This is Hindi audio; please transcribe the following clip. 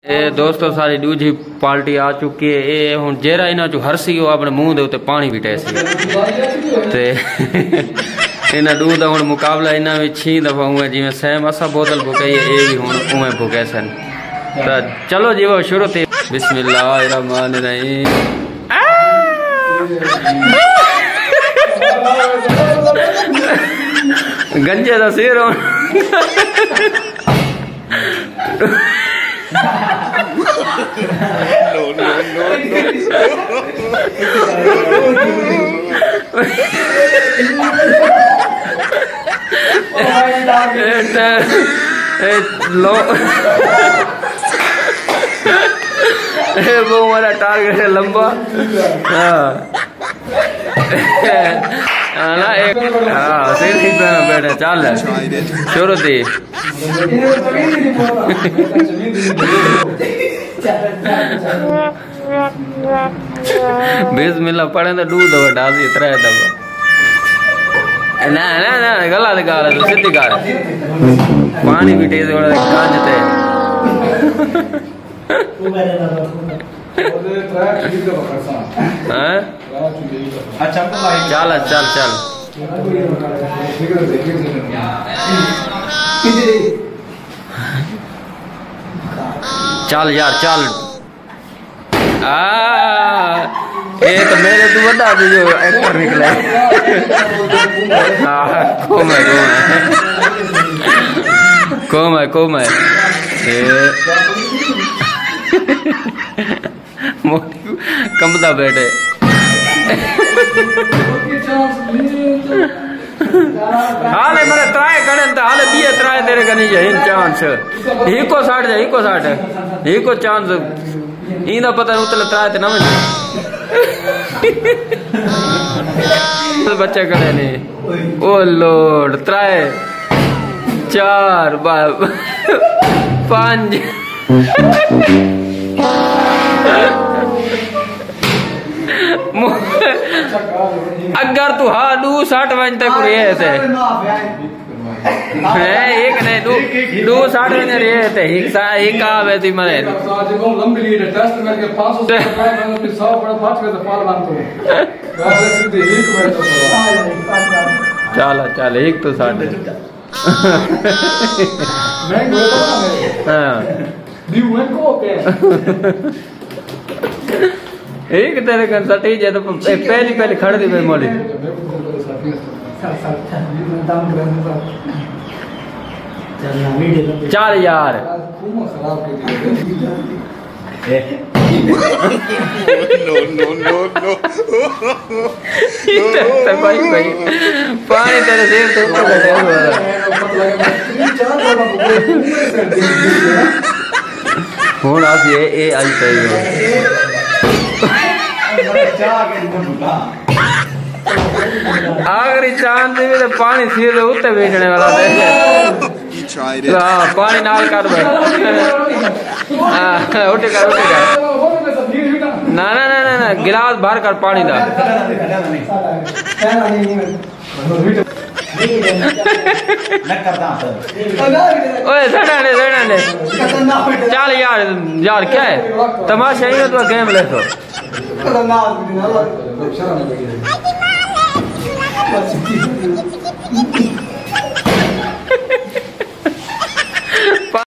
दोस्तों सारी दूजी पार्टी आ चुकी है। ये हुण जेरा इन्हां चों हरसी हो अपने मुंह दे उत्ते पानी भी टैसी ते इन्हां दूध दा हुण मुकाबला इन्हां विच 6 दफा हुआ जिवें सैम असा बोतल भुकाई है ये भी हुण उवें भुके सन। तो चलो जी वो शुरू थे। बिस्मिल्लाहिर्रहमानिर्रहीम। गंजे दा सिर हो लो वो हमारा टारगेट है लंबा। ना एक सिर बैठे चल शुरू थी। बिस्मिल्लाह पढ़े तो दूध वटा सी 3 दफा। ना ना ना गला गाल तो सीधी गाल पानी भी टेस्ट कांज थे। चल चल चल चल यार चल। ये तो मेरे तो बता भी जो एक्टर निकला। कोम है कंबदा बैठे। हाले मेरे त्राए कड़न तो हाले 20 त्राए तेरे कनी जहीन चांस हिको 60 चांस इंदा पता उतले त्राए ते ना बच्चे कड़े ने। ओ लॉर्ड 3 4 5 अगर तू हाँ 260 वजते पूरे थे एक नहीं 260 वजने रहे थे एक आवे थी मरे। चल चल एक तो 60 एक तेरे कन सटी जे तो पहली खड़ दी भाई मोली। चल यार भाई पानी तेरे सिर तो हूँ आप ये आई सही आखिरी चांद तो पानी सिर उत्ते बेचने वाला पानी नाल कर उठ कर ना ना ना ना ना गिलास भर कर पानी दा। ओए सड़ाने चल यार यार क्या है तमाशा ही तो गेम ले तो